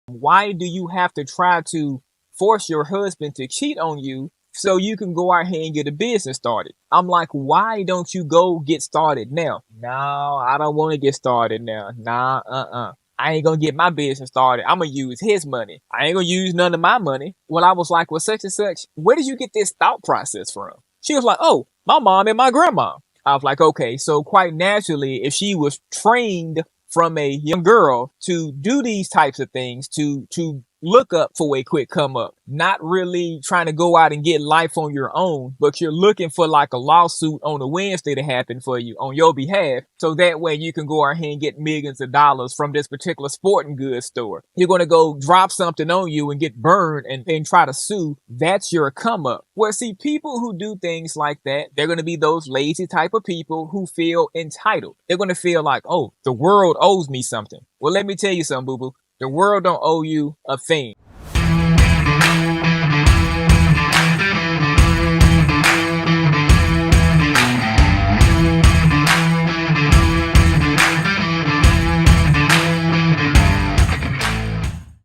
Why do you have to try to force your husband to cheat on you so you can go out here and get a business started? I'm like, why don't you go get started now? No, I don't want to get started now. Nah, I ain't gonna get my business started. I'm gonna use his money. I ain't gonna use none of my money. Well, I was like, well, such and such, where did you get this thought process from? She was like, oh, my mom and my grandma. I was like, okay, so quite naturally, if she was trained from a young girl to do these types of things, to look up for a quick come up, not really trying to go out and get life on your own, but you're looking for like a lawsuit on a Wednesday to happen for you on your behalf. So that way you can go out here and get millions of dollars from this particular sporting goods store. You're going to go drop something on you and get burned and try to sue. That's your come up. Well, see, people who do things like that, they're going to be those lazy type of people who feel entitled. They're going to feel like, oh, the world owes me something. Well, let me tell you something, boo boo. The world don't owe you a thing.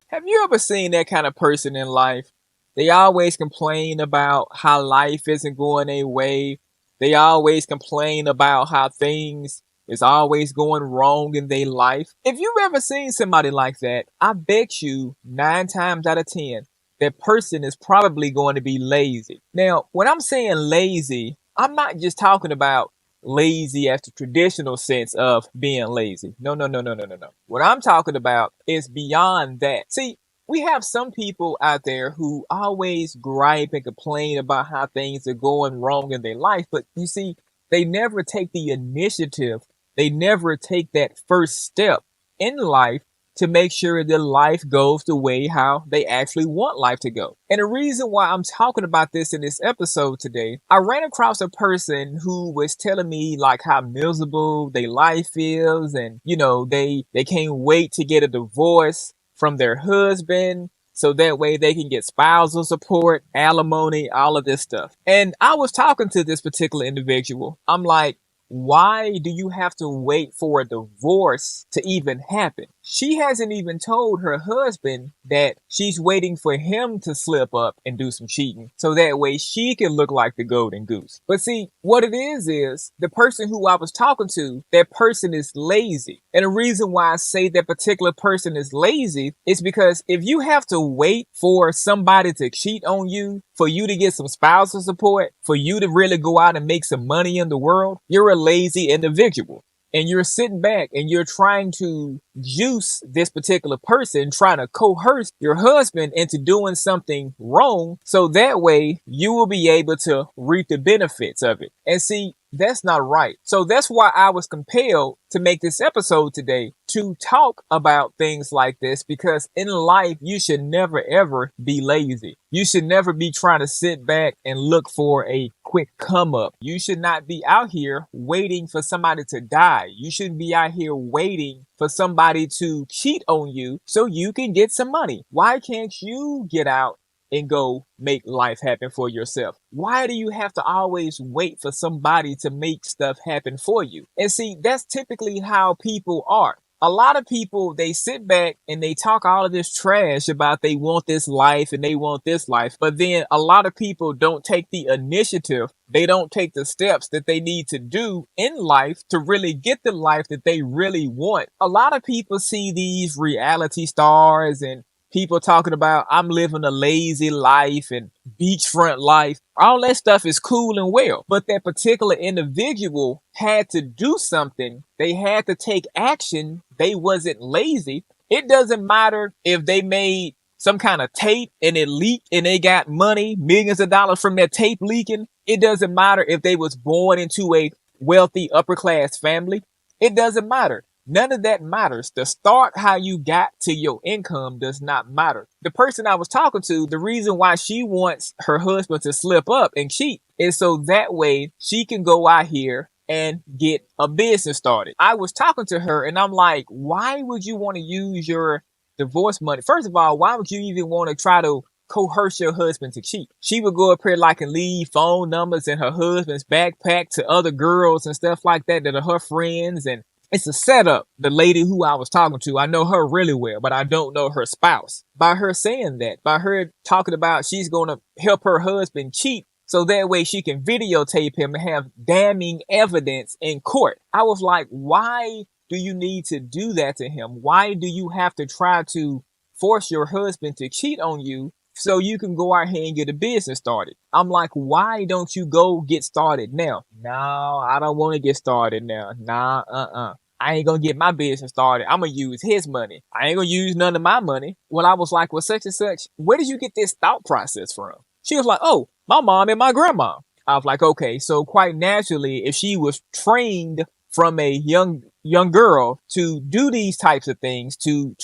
Have you ever seen that kind of person in life? They always complain about how life isn't going their way. They always complain about how things is always going wrong in their life. If you've ever seen somebody like that, I bet you 9 times out of 10, that person is probably going to be lazy. Now, when I'm saying lazy, I'm not just talking about lazy as the traditional sense of being lazy. No, no, no, no, no, no, no. What I'm talking about is beyond that. See, we have some people out there who always gripe and complain about how things are going wrong in their life, but you see, they never take the initiative. They never take that first step in life to make sure that life goes the way how they actually want life to go. And the reason why I'm talking about this in this episode today, I ran across a person who was telling me like how miserable their life is, and they can't wait to get a divorce from their husband so that way they can get spousal support, alimony, all of this stuff. And I was talking to this particular individual. I'm like, why do you have to wait for a divorce to even happen? She hasn't even told her husband that she's waiting for him to slip up and do some cheating so that way she can look like the golden goose. But see, what it is the person who I was talking to, that person is lazy. And the reason why I say that particular person is lazy is because if you have to wait for somebody to cheat on you, for you to get some spousal support, for you to really go out and make some money in the world, you're a lazy individual. And you're sitting back and you're trying to juice this particular person, trying to coerce your husband into doing something wrong so that way you will be able to reap the benefits of it. And see, that's not right. So that's why I was compelled to make this episode today to talk about things like this, because in life, you should never, ever be lazy. You should never be trying to sit back and look for a quick come up. You should not be out here waiting for somebody to die. You shouldn't be out here waiting for somebody to cheat on you so you can get some money. Why can't you get out and go make life happen for yourself? Why do you have to always wait for somebody to make stuff happen for you? And see, that's typically how people are. A lot of people, they sit back and they talk all of this trash about they want this life and they want this life. But then a lot of people don't take the initiative. They don't take the steps that they need to do in life to really get the life that they really want. A lot of people see these reality stars and people talking about, I'm living a lazy life and beachfront life. All that stuff is cool and well. But that particular individual had to do something. They had to take action. They wasn't lazy. It doesn't matter if they made some kind of tape and it leaked and they got money, millions of dollars from that tape leaking. It doesn't matter if they was born into a wealthy upper class family. It doesn't matter. None of that matters. The start, how you got to your income, does not matter. The person I was talking to, the reason why she wants her husband to slip up and cheat is so that way she can go out here and get a business started. I was talking to her and I'm like, why would you want to use your divorce money? First of all, why would you even want to try to coerce your husband to cheat? She would go up here like and leave phone numbers in her husband's backpack to other girls and stuff like that that are her friends, and It's a setup. The lady who I was talking to, I know her really well, but I don't know her spouse. By her saying that, by her talking about she's going to help her husband cheat so that way she can videotape him and have damning evidence in court. I was like, why do you need to do that to him? Why do you have to try to force your husband to cheat on you so you can go out here and get a business started? I'm like, why don't you go get started now? No, I don't want to get started now. Nah, I ain't gonna get my business started. I'm gonna use his money. I ain't gonna use none of my money. Well, I was like, well, such and such, where did you get this thought process from? She was like, oh, my mom and my grandma. I was like, okay, so quite naturally, if she was trained from a young girl to do these types of things, to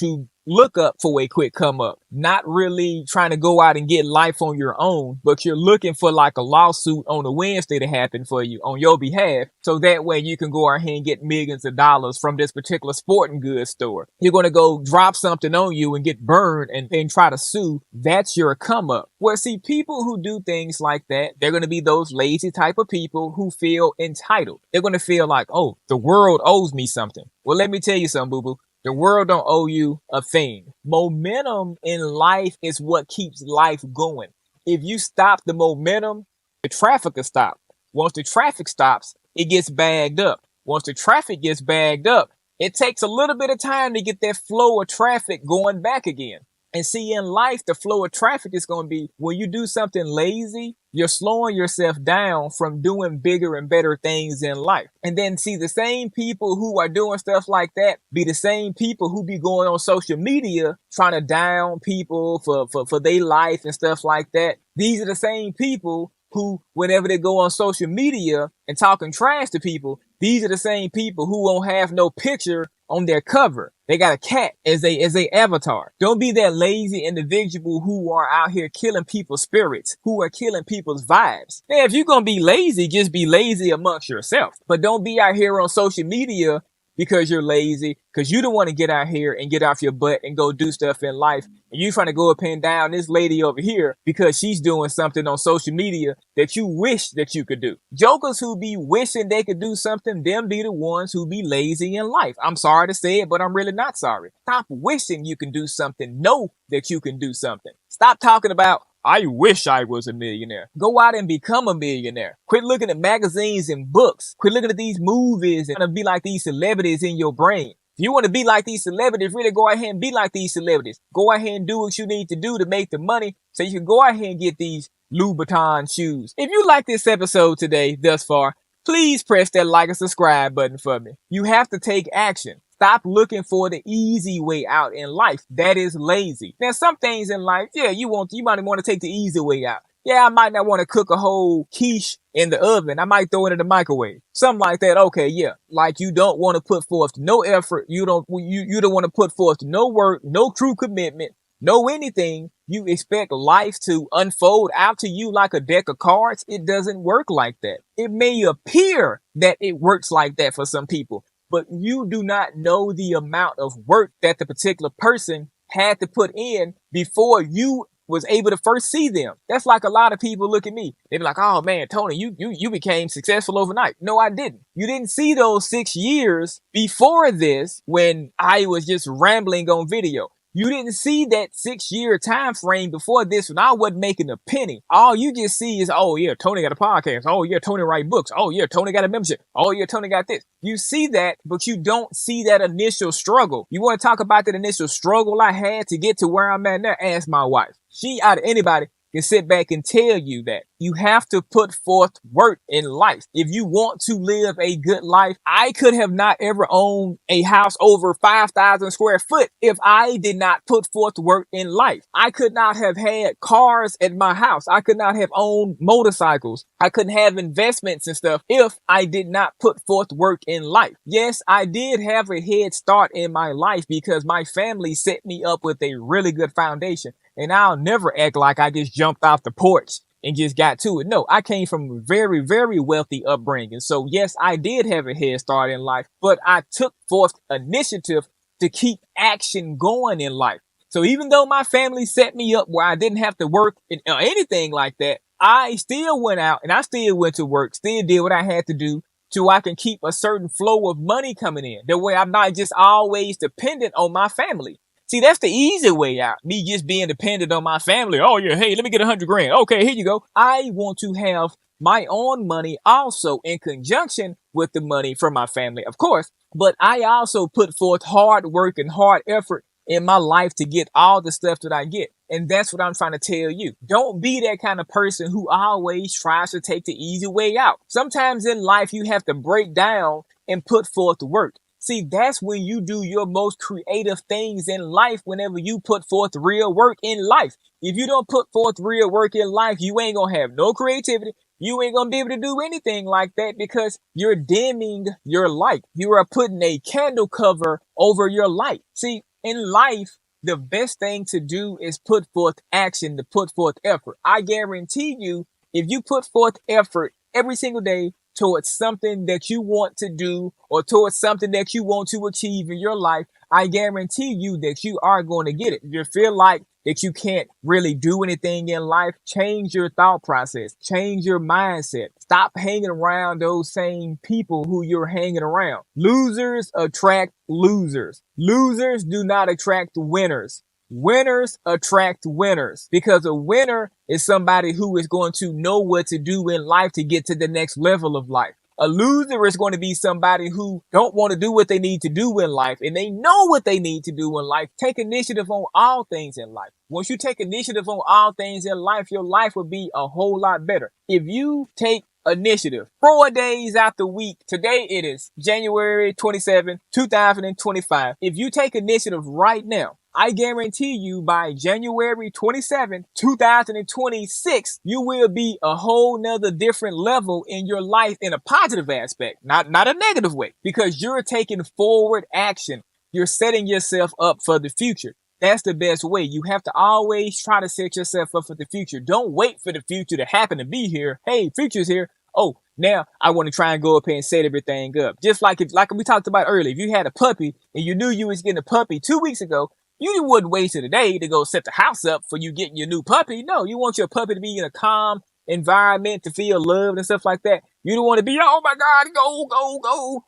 look up for a quick come up, not really trying to go out and get life on your own, but you're looking for like a lawsuit on a Wednesday to happen for you on your behalf. So that way you can go out here and get millions of dollars from this particular sporting goods store. You're going to go drop something on you and get burned and then try to sue. That's your come up. Well, see, people who do things like that, they're going to be those lazy type of people who feel entitled. They're going to feel like, oh, the world owes me something. Well, let me tell you something, boo-boo. The world don't owe you a thing. Momentum in life is what keeps life going. If you stop the momentum, the traffic will stop. Once the traffic stops, it gets bagged up. Once the traffic gets bagged up, it takes a little bit of time to get that flow of traffic going back again. And see, in life, the flow of traffic is going to be when you do something lazy, you're slowing yourself down from doing bigger and better things in life. And then see, the same people who are doing stuff like that be the same people who be going on social media trying to down people for their life and stuff like that. These are the same people who, whenever they go on social media and talking trash to people, these are the same people who won't have no picture on their cover. They got a cat as a avatar. Don't be that lazy individual who are out here killing people's spirits, who are killing people's vibes. Now, if you're going to be lazy, just be lazy amongst yourself. But don't be out here on social media because you're lazy, because you don't want to get out here and get off your butt and go do stuff in life. And you trying to go up and down this lady over here because she's doing something on social media that you wish that you could do. Jokers who be wishing they could do something, them be the ones who be lazy in life. I'm sorry to say it, but I'm really not sorry. Stop wishing you can do something. Know that you can do something. Stop talking about, I wish I was a millionaire. Go out and become a millionaire. Quit looking at magazines and books. Quit looking at these movies and be like these celebrities in your brain. If you want to be like these celebrities, really go ahead and be like these celebrities. Go ahead and do what you need to do to make the money so you can go ahead and get these Louboutin shoes. If you like this episode today thus far, please press that like and subscribe button for me. You have to take action. Stop looking for the easy way out in life. That is lazy. Now, some things in life, yeah, you might want to take the easy way out. Yeah, I might not want to cook a whole quiche in the oven. I might throw it in the microwave. Something like that. Okay, yeah. Like you don't want to put forth no effort. You don't want to put forth no work, no true commitment, no anything. You expect life to unfold out to you like a deck of cards. It doesn't work like that. It may appear that it works like that for some people, but you do not know the amount of work that the particular person had to put in before you was able to first see them. That's like a lot of people look at me. They be like, oh man, Tony, you became successful overnight. No, I didn't. You didn't see those 6 years before this when I was just rambling on video. You didn't see that 6-year time frame before this when I wasn't making a penny. All you just see is, oh yeah, Tony got a podcast. Oh yeah, Tony write books. Oh yeah, Tony got a membership. Oh yeah, Tony got this. You see that, but you don't see that initial struggle. You want to talk about that initial struggle I had to get to where I'm at now? Ask my wife. She, out of anybody, can sit back and tell you that you have to put forth work in life. If you want to live a good life, I could have not ever owned a house over 5,000 square foot if I did not put forth work in life. I could not have had cars at my house. I could not have owned motorcycles. I couldn't have investments and stuff if I did not put forth work in life. Yes, I did have a head start in my life because my family set me up with a really good foundation. And I'll never act like I just jumped off the porch and just got to it. No, I came from a very, very wealthy upbringing. So yes, I did have a head start in life, but I took forth initiative to keep action going in life. So even though my family set me up where I didn't have to work or anything like that, I still went out and I still went to work, still did what I had to do, so I can keep a certain flow of money coming in. That way I'm not just always dependent on my family. See, that's the easy way out. Me just being dependent on my family. Oh yeah, hey, let me get 100 grand. Okay, here you go. I want to have my own money also in conjunction with the money from my family, of course. But I also put forth hard work and hard effort in my life to get all the stuff that I get. And that's what I'm trying to tell you. Don't be that kind of person who always tries to take the easy way out. Sometimes in life, you have to break down and put forth the work. See, that's when you do your most creative things in life, whenever you put forth real work in life. If you don't put forth real work in life, you ain't gonna have no creativity. You ain't gonna be able to do anything like that because you're dimming your light. You are putting a candle cover over your light. See, in life, the best thing to do is put forth action, to put forth effort. I guarantee you, if you put forth effort every single day towards something that you want to do or towards something that you want to achieve in your life, I guarantee you that you are going to get it. If you feel like that you can't really do anything in life, change your thought process, change your mindset. Stop hanging around those same people who you're hanging around. Losers attract losers. Losers do not attract winners. Winners attract winners, because a winner is somebody who is going to know what to do in life to get to the next level of life. A loser is going to be somebody who don't want to do what they need to do in life, and they know what they need to do in life. Take initiative on all things in life. Once you take initiative on all things in life, your life will be a whole lot better. If you take initiative 4 days out the week, today it is January 27, 2025. If you take initiative right now, I guarantee you by January 27, 2026, you will be a whole nother different level in your life in a positive aspect, not a negative way, because you're taking forward action. You're setting yourself up for the future. That's the best way. You have to always try to set yourself up for the future. Don't wait for the future to happen to be here. Hey, future's here. Oh, now I want to try and go up here and set everything up. Just like we talked about earlier, if you had a puppy and you knew you was getting a puppy 2 weeks ago, you wouldn't wait till the day to go set the house up for you getting your new puppy. No, you want your puppy to be in a calm environment, to feel loved and stuff like that. You don't want to be, oh my God, go,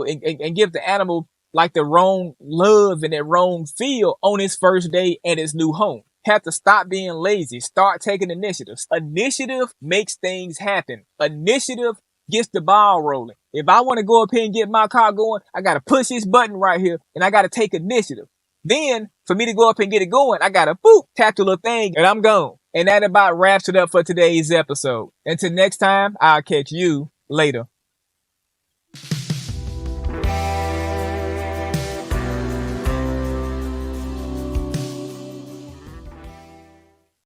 and give the animal like the wrong love and that wrong feel on its first day at its new home. Have to stop being lazy. Start taking initiatives. Initiative makes things happen. Initiative gets the ball rolling. If I want to go up here and get my car going, I got to push this button right here and I got to take initiative. Then for me to go up and get it going, I got to tap the little thing and I'm gone. And that about wraps it up for today's episode. Until next time, I'll catch you later.